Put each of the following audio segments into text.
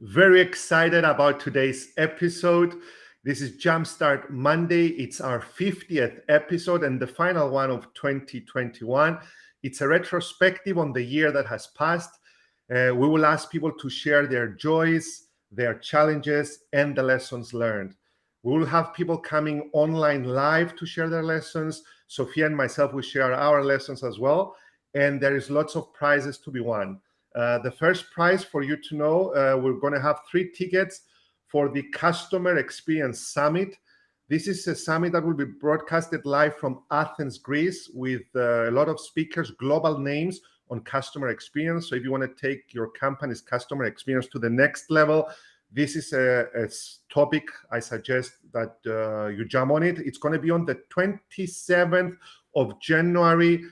Very excited about today's episode. This is Jumpstart Monday. It's our 50th episode and the final one of 2021. It's a retrospective on the year that has passed. We will ask people to share their joys, their challenges, and the lessons learned. We will have people coming online live to share their lessons. Sophia and myself will share our lessons as well. And there is lots of prizes to be won. The first prize, for you to know, we're going to have 3 tickets for the Customer Experience Summit. This is a summit that will be broadcasted live from Athens, Greece, with a lot of speakers, global names on customer experience. So if you want to take your company's customer experience to the next level, this is a topic I suggest that you jump on it. It's going to be on the 27th of January,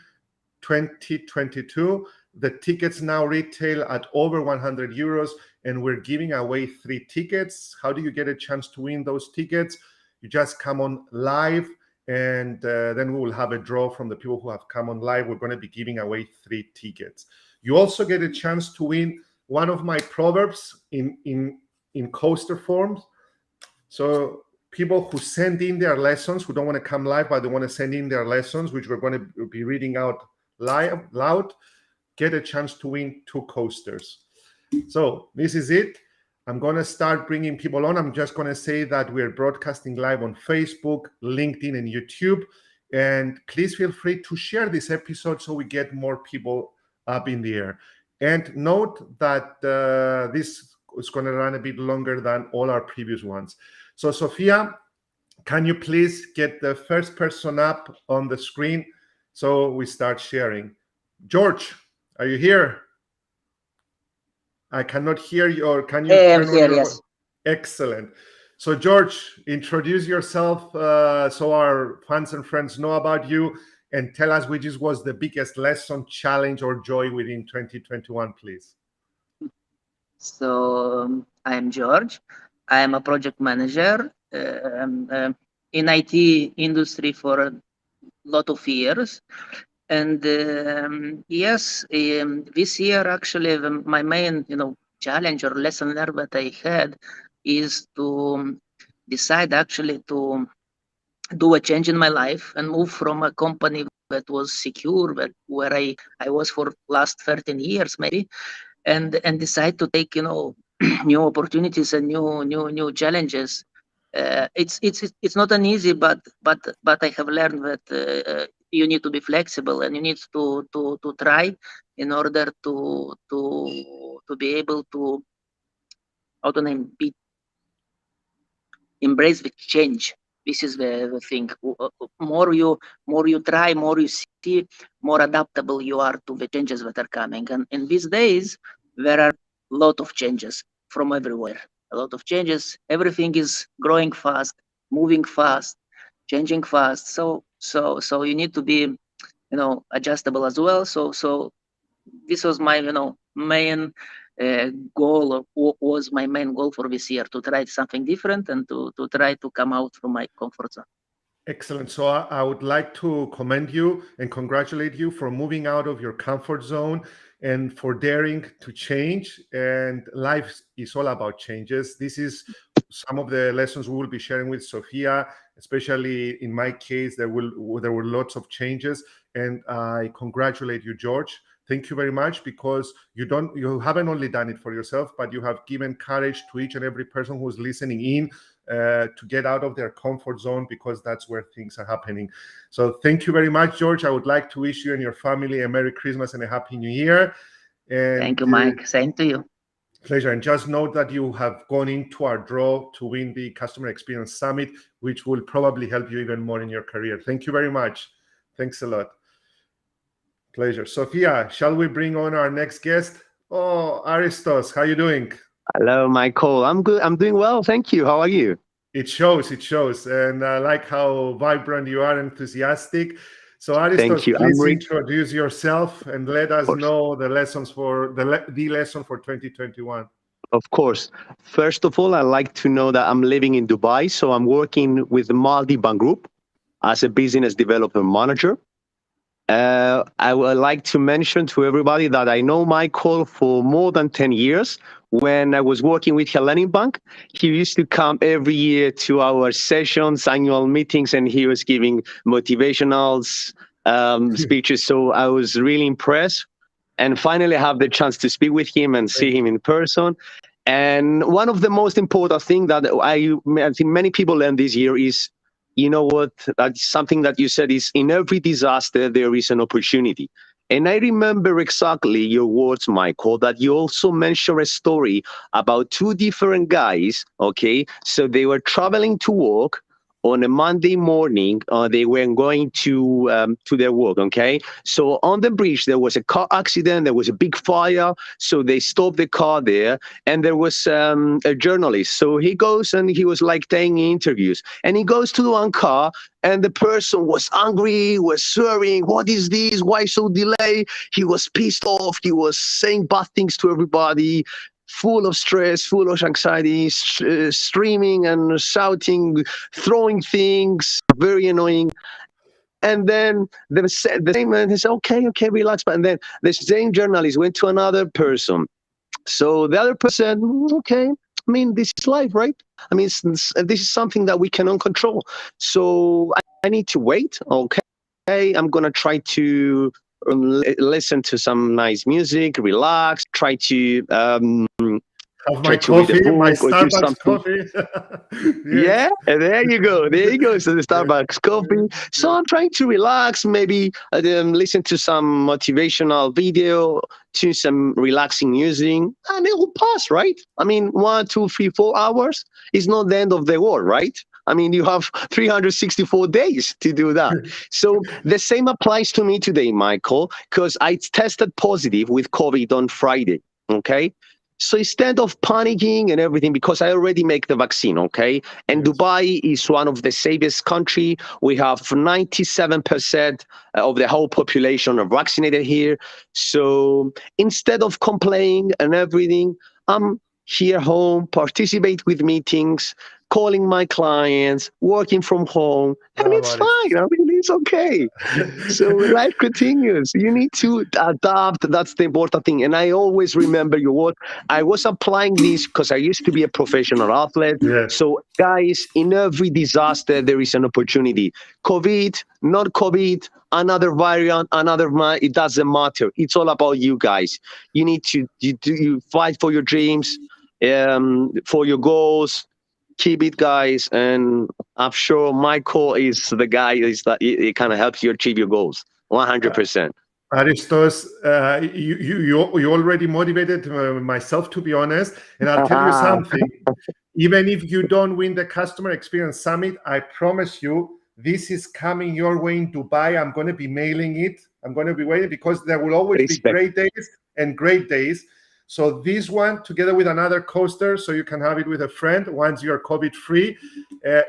2022. The tickets now retail at over 100 euros, and we're giving away 3 tickets. How do you get a chance to win those tickets? You just come on live, and then we will have a draw from the people who have come on live. We're going to be giving away 3 tickets. You also get a chance to win one of my proverbs in coaster forms. So people who send in their lessons, who don't want to come live, but they want to send in their lessons, which we're going to be reading out loud, get a chance to win 2 coasters. So this is it. I'm going to start bringing people on. I'm just going to say that we're broadcasting live on Facebook, LinkedIn, and YouTube. And please feel free to share this episode so we get more people up in the air. And note that this is going to run a bit longer than all our previous ones. So Sophia, can you please get the first person up on the screen so we start sharing? George, are you here? I cannot hear you, or can you turn on your voice? Excellent. So George, introduce yourself so our fans and friends know about you, and tell us which was the biggest lesson, challenge, or joy within 2021, please. So I'm George. I am a project manager in IT industry for a lot of years. And yes, this year actually my main challenge or lesson learned that I had is to decide actually to do a change in my life and move from a company that was secure, where I was for last 13 years maybe, and decide to take new opportunities and new challenges. It's not an easy, but I have learned that you need to be flexible and you need to try in order to be able to embrace the change. This is the thing. More you try, more you see, more adaptable you are to the changes that are coming. And in these days, there are a lot of changes from everywhere. A lot of changes. Everything is growing fast, moving fast, changing fast. So you need to be, adjustable as well. So this was my, main goal, or was my main goal for this year, to try something different and to try to come out from my comfort zone. Excellent. So I would like to commend you and congratulate you for moving out of your comfort zone and for daring to change. And life is all about changes. This is some of the lessons we will be sharing with Sophia, especially in my case. There were lots of changes, and I congratulate you, George. Thank you very much, because you haven't only done it for yourself, but you have given courage to each and every person who's listening in to get out of their comfort zone, because that's where things are happening. So thank you very much, George. I would like to wish you and your family a Merry Christmas and a Happy New Year. And thank you, Mike. Same to you. Pleasure. And just note that you have gone into our draw to win the Customer Experience Summit, which will probably help you even more in your career. Thank you very much. Thanks a lot. Pleasure. Sophia, shall we bring on our next guest? Oh, Aristos, how are you doing? Hello, Michael. I'm good. I'm doing well. Thank you. How are you? It shows. And I like how vibrant you are, enthusiastic. So Aristos, please introduce yourself and let us know the lessons for the lesson for 2021. Of course. First of all, I'd like to know that I'm living in Dubai. So I'm working with the Maldiban Group as a business development manager. I would like to mention to everybody that I know Michael for more than 10 years. when I was working with Hellenic Bank. He used to come every year to our sessions, annual meetings, and he was giving motivational speeches. So I was really impressed. And finally, I have the chance to speak with him and see him in person. And one of the most important things that I think many people learned this year is, you know what, that's something that you said is, in every disaster, there is an opportunity. And I remember exactly your words, Michael, that you also mentioned a story about two different guys, okay? So they were traveling to work on a Monday morning. They were going to their work, okay? So on the bridge, there was a car accident. There was a big fire. So they stopped the car there, and there was a journalist. So he goes and he was like taking interviews, and he goes to one car, and the person was angry, was swearing, what is this? Why so delay? He was pissed off. He was saying bad things to everybody, full of stress, full of anxiety, screaming and shouting, throwing things, very annoying. And then the same man said, okay, relax. And then the same journalist went to another person. So the other person, okay, I mean, this is life, right? I mean, this is something that we cannot control. So I need to wait. Okay, I'm going to try to listen to some nice music, relax, try to have my coffee, my Starbucks coffee. Yes. Yeah, there you go. There you go. So the Starbucks coffee. So I'm trying to relax, maybe listen to some motivational video, to some relaxing music, and it will pass, right? I mean, 1, 2, 3, 4 hours is not the end of the world, right? I mean, you have 364 days to do that. So the same applies to me today, Michael, because I tested positive with COVID on Friday, okay? So instead of panicking and everything, because I already make the vaccine, okay? And yes. Dubai is one of the safest country. We have 97% of the whole population are vaccinated here. So instead of complaining and everything, I'm here home, participate with meetings, calling my clients, working from home, and it's fine. I mean, it's okay. So life continues. You need to adapt. That's the important thing. And I always remember your word. I was applying this because I used to be a professional athlete. Yes. So guys, in every disaster, there is an opportunity. COVID, not COVID, another variant, it doesn't matter. It's all about you guys. You need to you fight for your dreams, for your goals. Keep it, guys, and I'm sure Michael is the guy that it kind of helps you achieve your goals 100%. Aristos, you already motivated myself, to be honest, and I'll tell you something. Even if you don't win the Customer Experience Summit, I promise you, this is coming your way in Dubai. I'm going to be mailing it. I'm going to be waiting, because there will always be great days and great days. So this one, together with another coaster, so you can have it with a friend once you're COVID-free,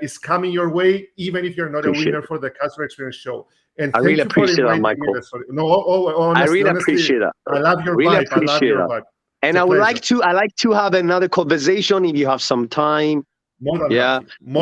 is coming your way, even if you're not a winner for the Customer Experience Show. And I really appreciate that, Michael. Honestly, I really appreciate that. I love your vibe. I love your vibe. And I would like to have another conversation if you have some time. More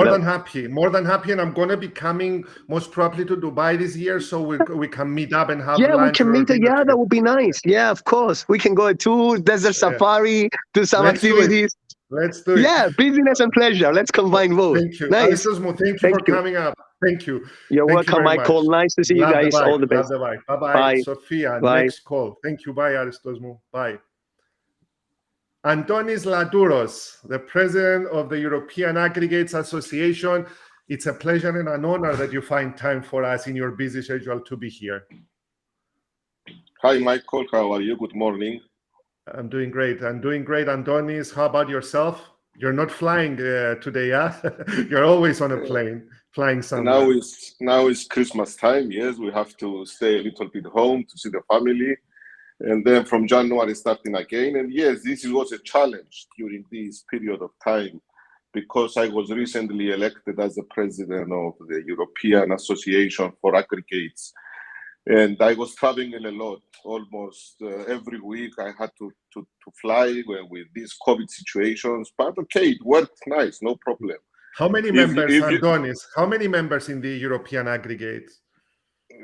than happy, and I'm going to be coming most probably to Dubai this year, so we can meet up and have lunch. We can meet. Yeah, that would be nice. Yeah, of course. We can go to desert safari, do some activities. Let's do it. Yeah, business and pleasure. Let's combine both. Thank you. Nice. Thank you for coming up. Thank you. You're welcome, Michael. Nice to see you guys. All the best. Bye-bye, Sophia. Bye. Next call. Thank you. Bye, Aristosmo. Bye. Antonis Ladouros, the president of the European Aggregates Association. It's a pleasure and an honor that you find time for us in your busy schedule to be here. Hi, Michael. How are you? Good morning. I'm doing great. Antonis. How about yourself? You're not flying today, yeah? You're always on a plane, flying somewhere. Now it's Christmas time. Yes, we have to stay a little bit home to see the family. And then from January starting again. And yes, this was a challenge during this period of time, because I was recently elected as the president of the European Association for Aggregates. And I was traveling a lot, almost every week. I had to fly with these COVID situations, but okay, it worked nice, no problem. How many members, Antonis? How many members in the European Aggregates?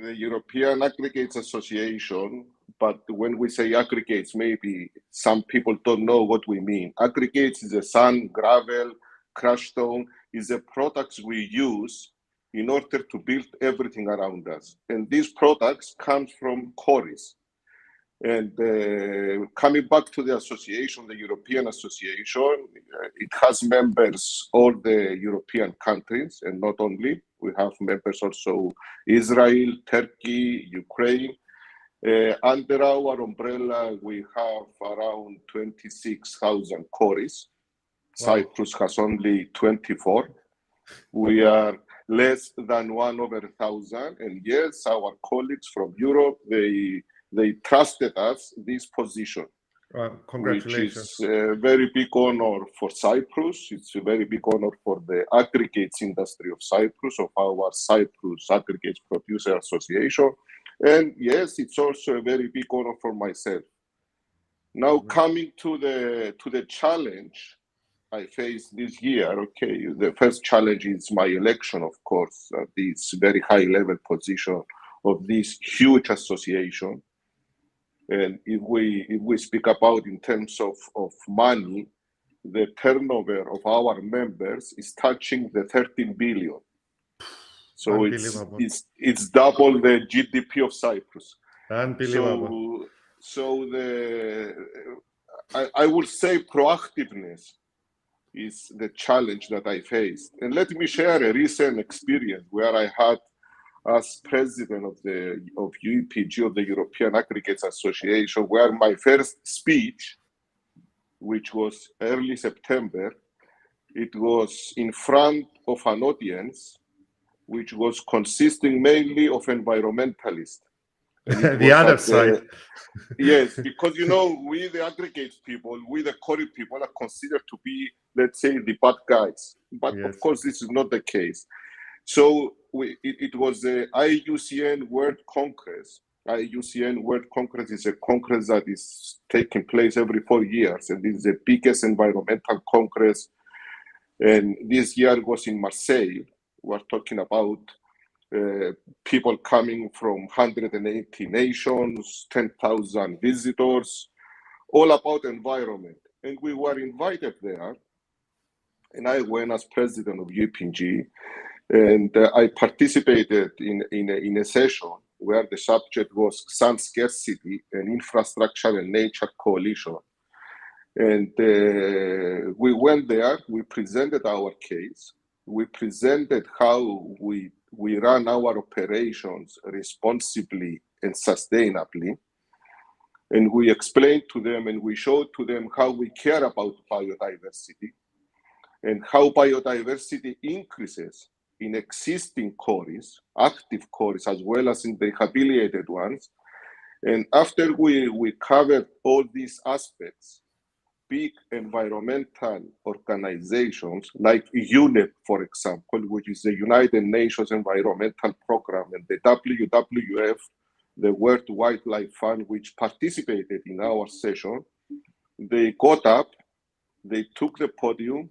The European Aggregates Association, but when we say aggregates, maybe some people don't know what we mean. Aggregates is a sand, gravel, crushed stone, is the products we use in order to build everything around us. And these products come from quarries. And coming back to the association, the European Association, it has members all the European countries, and not only. We have members also Israel, Turkey, Ukraine. Under our umbrella, we have around 26,000 quarries. Wow. Cyprus has only 24. We are less than 1/1,000. And yes, our colleagues from Europe, they trusted us this position. Congratulations. Which is a very big honor for Cyprus. It's a very big honor for the aggregates industry of Cyprus, of our Cyprus Aggregates Producer Association. And yes, it's also a very big honor for myself. Now, coming to the challenge I faced this year, okay, the first challenge is my election, of course, this very high level position of this huge association. And if we speak about in terms of money, the turnover of our members is touching the 13 billion. So it's double the GDP of Cyprus. Unbelievable. So I would say proactiveness is the challenge that I faced. And let me share a recent experience where I had as president of UEPG, of the European Aggregates Association, where my first speech, which was early September, it was in front of an audience which was consisting mainly of environmentalists. The other side. Yes, because we the aggregates people, we the quarry people are considered to be, let's say, the bad guys. But yes, of course, this is not the case. So it was the Iucn World Congress. Iucn World Congress is a congress that is taking place every 4 years, and this is the biggest environmental congress. And this year was in Marseille. We're talking about people coming from 180 nations, 10,000 visitors, all about environment. And we were invited there, and I went as president of UPG. And I participated in a session where the subject was sand scarcity and infrastructure and nature coalition. And we went there, we presented our case, we presented how we run our operations responsibly and sustainably. And we explained to them and we showed to them how we care about biodiversity and how biodiversity increases in existing quarries, active quarries, as well as in the rehabilitated ones. And after we covered all these aspects, big environmental organizations like Iucn, for example, which is the United Nations Environmental Program, and the WWF, the World Wildlife Fund, which participated in our session, they got up, they took the podium,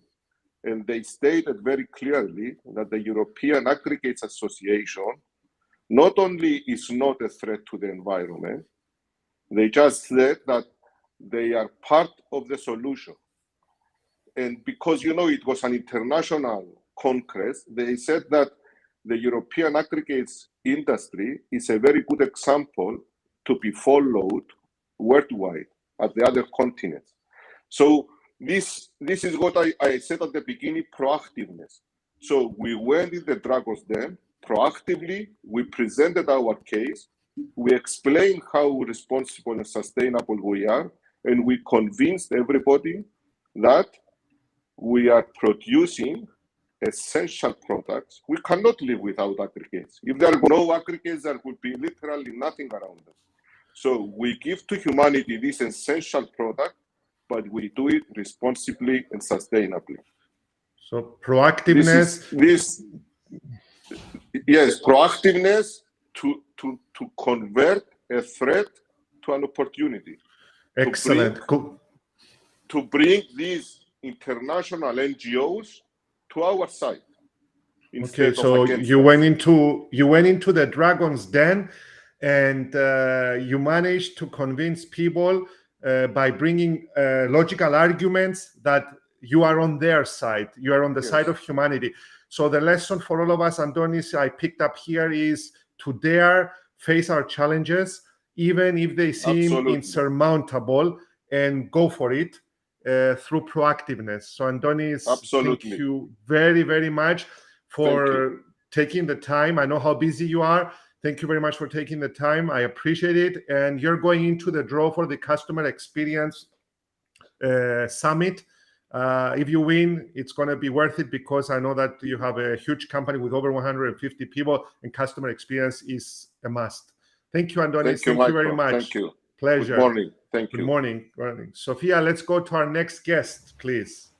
and they stated very clearly that the European Aggregates Association not only is not a threat to the environment, they just said that they are part of the solution. And because, it was an international congress, they said that the European aggregates industry is a very good example to be followed worldwide at the other continents. So this is what I said at the beginning, proactiveness. So we went in the Dragon's Den, proactively, we presented our case, we explained how responsible and sustainable we are, and we convinced everybody that we are producing essential products. We cannot live without aggregates. If there are no aggregates, there would be literally nothing around us. So we give to humanity this essential product, but we do it responsibly and sustainably. So proactiveness. Yes, proactiveness to convert a threat to an opportunity. Excellent. To bring these international NGOs to our side. Okay, so you went into the Dragon's Den, and you managed to convince people by bringing logical arguments that you are on their side, you are on the side of humanity. So the lesson for all of us, Andonis, I picked up here is to dare face our challenges, even if they seem insurmountable, and go for it through proactiveness. So Andonis, thank you very, very much for taking the time. I know how busy you are. Thank you very much for taking the time. I appreciate it. And you're going into the draw for the Customer Experience Summit. If you win, it's going to be worth it, because I know that you have a huge company with over 150 people, and customer experience is a must. Thank you, Andonis. Thank you very much. Thank you. Pleasure. Good morning. Thank you. Good morning. Sophia, let's go to our next guest, please.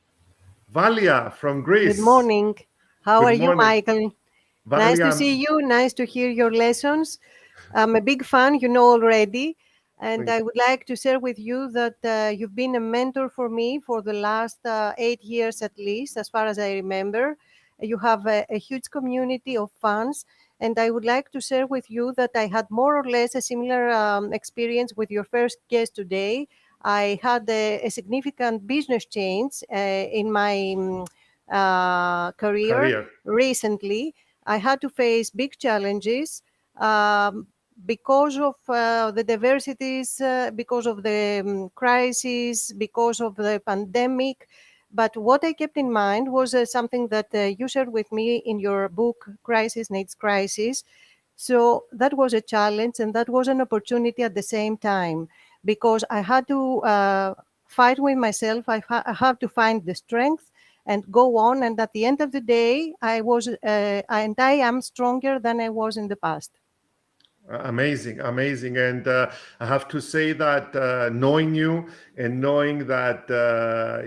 Valia from Greece. Good morning. How are you, Michael? Valia, nice to see you. Nice to hear your lessons. I'm a big fan, you know already. And I would like to share with you that you've been a mentor for me for the last 8 years at least, as far as I remember. You have a huge community of fans. And I would like to share with you that I had more or less a similar experience with your first guest today. I had a significant business change in my career recently. I had to face big challenges because of the diversities, because of the crisis, because of the pandemic. But what I kept in mind was something that you shared with me in your book, Crisis Needs Crisis. So that was a challenge, and that was an opportunity at the same time, because I had to fight with myself. I have to find the strength and go on. And at the end of the day, I am stronger than I was in the past. Amazing. And I have to say that knowing you and knowing that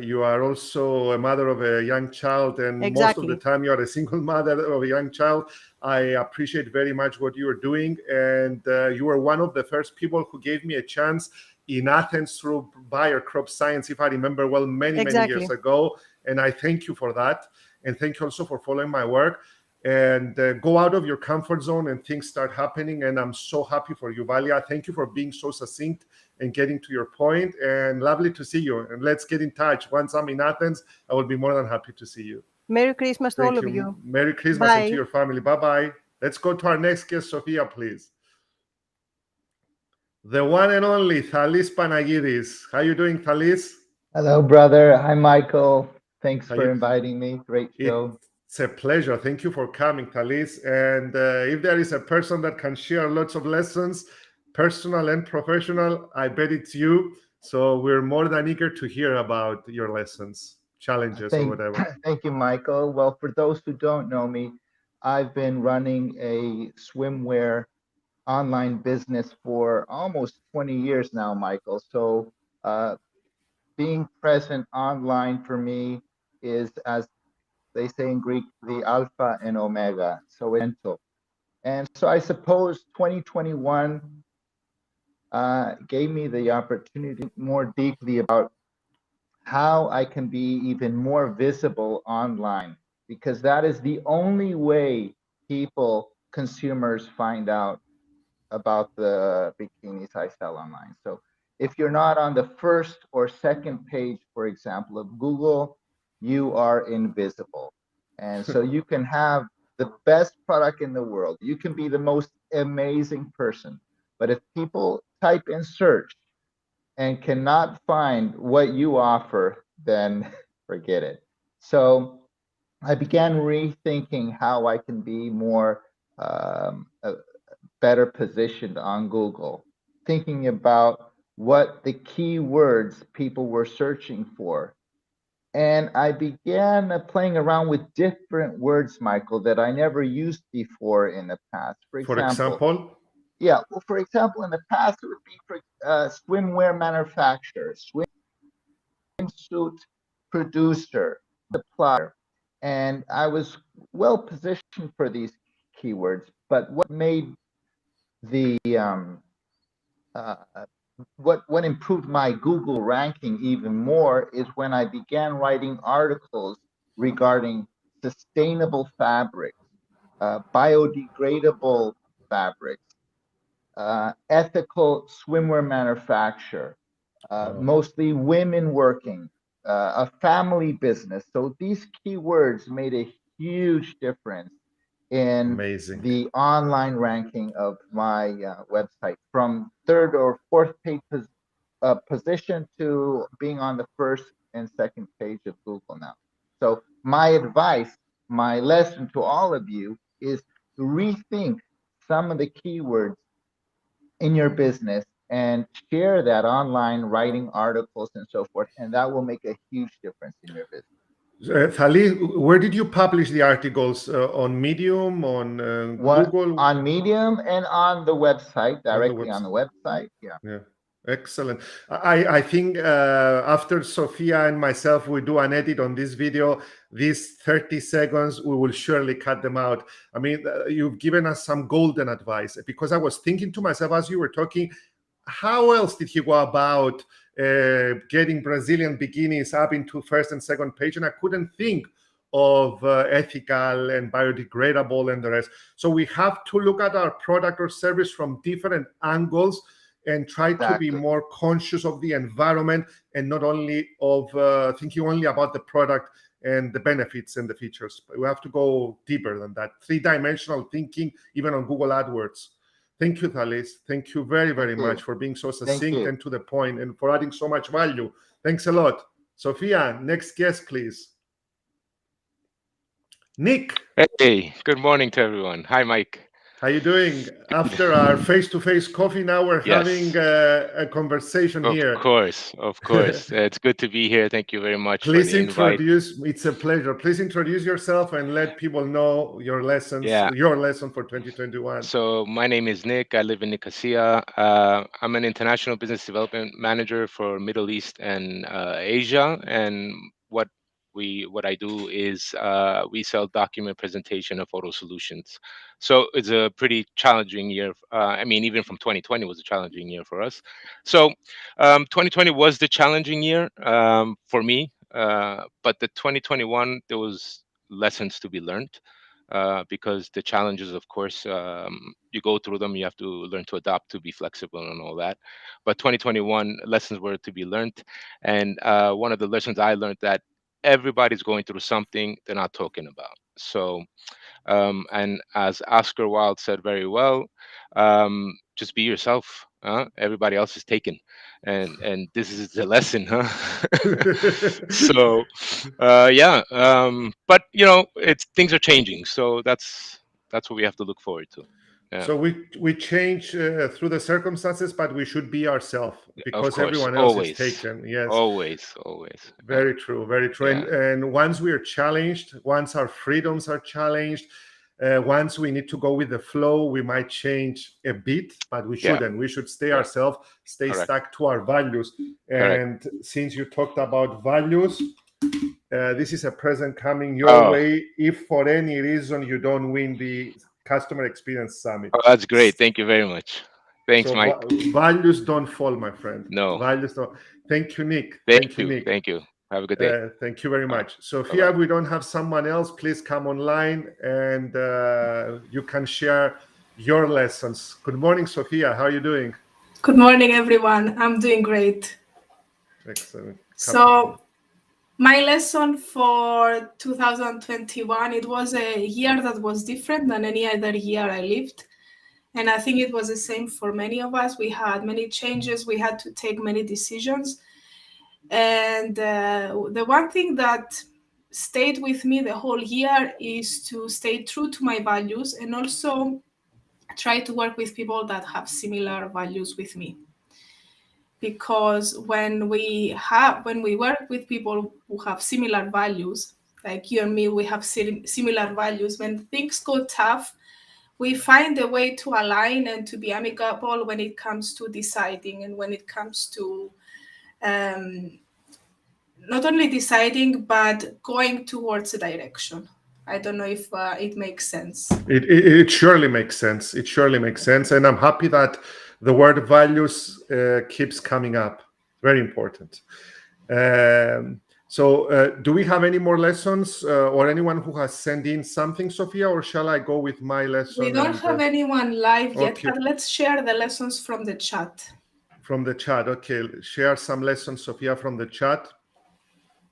you are also a mother of a young child, and most of the time you are a single mother of a young child, I appreciate very much what you are doing. And you were one of the first people who gave me a chance in Athens through Bayer Crop Science, if I remember well, many years ago. And I thank you for that. And thank you also for following my work. And go out of your comfort zone and things start happening. And I'm so happy for you, Valia. Thank you for being so succinct and getting to your point. And lovely to see you. And let's get in touch. Once I'm in Athens, I will be more than happy to see you. Merry Christmas to all of you. Merry Christmas and to your family. Bye-bye. Let's go to our next guest, Sophia, please. The one and only Thalis Panagidis. How are you doing, Thalis? Hello, brother. Hi, Michael. Thanks for inviting me. Great show. It's a pleasure. Thank you for coming, Thalis. And if there is a person that can share lots of lessons, personal and professional, I bet it's you. So we're more than eager to hear about your lessons, challenges, or whatever. Thank you, Michael. Well, for those who don't know me, I've been running a swimwear online business for almost 20 years now, Michael. So being present online for me is, as they say in Greek, the alpha and omega, so it's mental. And so I suppose 2021 gave me the opportunity to think more deeply about how I can be even more visible online, because that is the only way people, consumers, find out about the bikinis I sell online. So if you're not on the first or second page, for example, of Google, you are invisible. And so you can have the best product in the world. You can be the most amazing person. But if people type in search and cannot find what you offer, then forget it. So I began rethinking how I can be more better positioned on Google, thinking about what the keywords people were searching for. And I began playing around with different words, Michael, that I never used before in the past. For example? Yeah, well, for example, in the past, it would be for swimwear manufacturer, swimsuit producer, supplier. And I was well positioned for these keywords. But what made the what improved my Google ranking even more is when I began writing articles regarding sustainable fabrics, biodegradable fabrics, ethical swimwear manufacturer, mostly women working, a family business. So these keywords made a huge difference in the online ranking of my website, from third or fourth page position to being on the first and second page of Google now. So my advice, my lesson to all of you is rethink some of the keywords in your business and share that online, writing articles and so forth, and that will make a huge difference in your business. Thali, where did you publish the articles? On Medium, on Google? On Medium and on the website, directly on the website. Yeah. Excellent. I think after Sophia and myself, we do an edit on this video, these 30 seconds, we will surely cut them out. I mean, you've given us some golden advice, because I was thinking to myself as you were talking, how else did he go about getting Brazilian bikinis up into first and second page? And I couldn't think of ethical and biodegradable and the rest. So we have to look at our product or service from different angles and try to be more conscious of the environment, and not only of thinking only about the product and the benefits and the features. But we have to go deeper than that. Three-dimensional thinking, even on Google AdWords. Thank you, Thalis. Thank you very, very much for being so succinct and to the point, and for adding so much value. Thanks a lot. Sophia, next guest, please. Nick. Hey, good morning to everyone. Hi, Mike. How you doing? After our face-to-face coffee, now we're having a conversation here. Of course. It's good to be here. Thank you very much Please for the invite. It's a pleasure. Please introduce yourself and let people know your lessons, your lesson for 2021. So my name is Nick. I live in Nicosia. I'm an international business development manager for Middle East and Asia. And what I do is we sell document presentation and photo solutions. So it's a pretty challenging year. I mean, even from 2020 was a challenging year for us. So 2020 was the challenging year for me. But the 2021, there was lessons to be learned because the challenges, of course, you go through them. You have to learn to adapt, to be flexible and all that. But 2021 lessons were to be learned. And one of the lessons I learned that everybody's going through something they're not talking about. So, and as Oscar Wilde said very well, just be yourself. Everybody else is taken, and this is the lesson, huh? So, but things are changing, so that's what we have to look forward to. Yeah. So we change through the circumstances, but we should be ourselves, because everyone else is taken. Yes, always. Very true, very true. Yeah. And once we are challenged, once our freedoms are challenged, once we need to go with the flow, we might change a bit, but we shouldn't. We should stay ourselves, stay stuck to our values. And since you talked about values, this is a present coming your way if for any reason you don't win the Customer Experience Summit. Oh, that's great. Thank you very much. Thanks, Mike. Values don't fall, my friend. No. Values don't. Thank you, Nick. Thank you, Nick. Thank you. Have a good day. Thank you very much. Sophia, we don't have someone else. Please come online and you can share your lessons. Good morning, Sophia. How are you doing? Good morning, everyone. I'm doing great. Excellent. So my lesson for 2021, it was a year that was different than any other year I lived. And I think it was the same for many of us. We had many changes. We had to take many decisions. And the one thing that stayed with me the whole year is to stay true to my values and also try to work with people that have similar values with me. Because when we work with people who have similar values, like you and me, we have similar values. When things go tough, we find a way to align and to be amicable when it comes to deciding and when it comes to not only deciding, but going towards a direction. I don't know if it makes sense. It surely makes sense. It surely makes sense. And I'm happy that the word values keeps coming up. Very important. So do we have any more lessons or anyone who has sent in something, Sophia, or shall I go with my lesson? We don't have anyone live yet, okay. but let's share the lessons from the chat. From the chat, okay. Share some lessons, Sophia, from the chat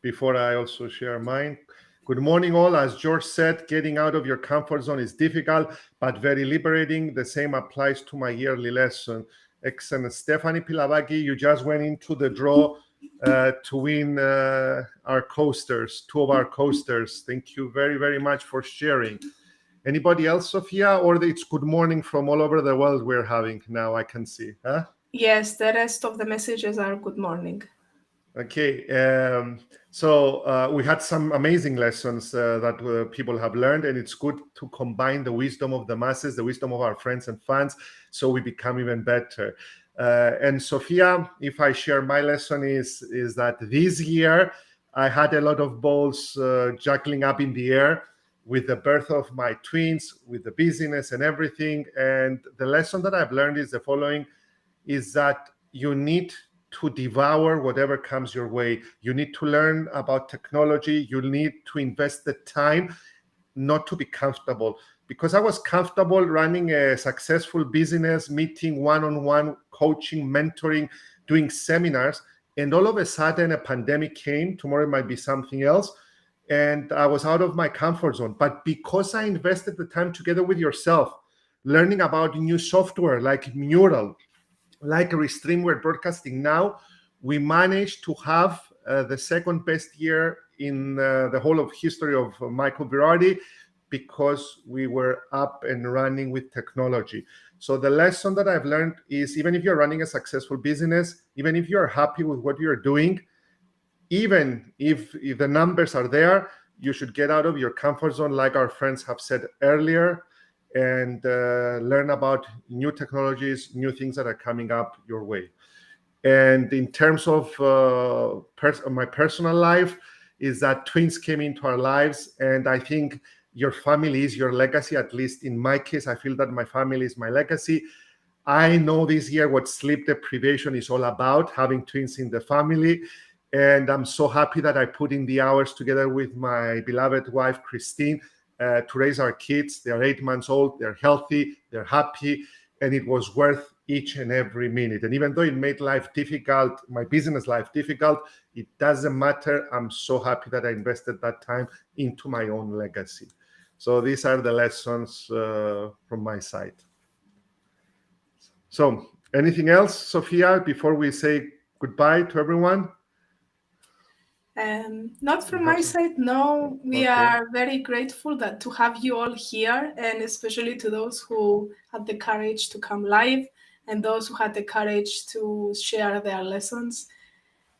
before I also share mine. Good morning, all. As George said, getting out of your comfort zone is difficult, but very liberating. The same applies to my yearly lesson. Excellent. Stephanie Pilavaki, you just went into the draw to win our coasters, 2 of our coasters. Thank you very, very much for sharing. Anybody else, Sophia? Or it's good morning from all over the world we're having now, I can see. Huh? Yes, the rest of the messages are good morning. Okay, so we had some amazing lessons that people have learned, and it's good to combine the wisdom of the masses, the wisdom of our friends and fans, so we become even better. And Sophia, if I share my lesson, is that this year I had a lot of balls juggling up in the air with the birth of my twins, with the business and everything. And the lesson that I've learned is the following, is that you need to devour whatever comes your way. You need to learn about technology. You need to invest the time, not to be comfortable. Because I was comfortable running a successful business, meeting one-on-one, coaching, mentoring, doing seminars, and all of a sudden a pandemic came. Tomorrow it might be something else, and I was out of my comfort zone. But because I invested the time together with yourself, learning about new software like Mural, like Restream we're broadcasting now, we managed to have the second best year in the whole of history of Michael Virardi, because we were up and running with technology. So the lesson that I've learned is, even if you're running a successful business, even if you're happy with what you're doing, even if the numbers are there, you should get out of your comfort zone, like our friends have said earlier, and learn about new technologies, new things that are coming up your way. And in terms of my personal life, is that twins came into our lives, and I think your family is your legacy. At least in my case, I feel that my family is my legacy. I know this year what sleep deprivation is all about, having twins in the family. And I'm so happy that I put in the hours together with my beloved wife, Christine, to raise our kids. They are 8 months old, they're healthy, they're happy, and it was worth each and every minute. And even though it made life difficult, my business life difficult, it doesn't matter. I'm so happy that I invested that time into my own legacy. So these are the lessons from my side. So anything else, Sophia, before we say goodbye to everyone? Not from my side, no. We are very grateful to have you all here, and especially to those who had the courage to come live and those who had the courage to share their lessons.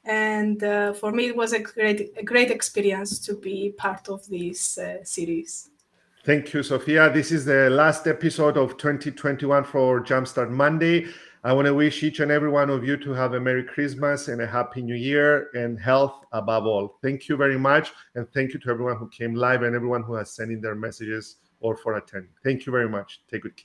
And for me, it was a great experience to be part of this series. Thank you, Sophia. This is the last episode of 2021 for Jumpstart Monday. I want to wish each and every one of you to have a Merry Christmas and a Happy New Year, and health above all. Thank you very much. And thank you to everyone who came live and everyone who has sent in their messages or for attending. Thank you very much. Take good care.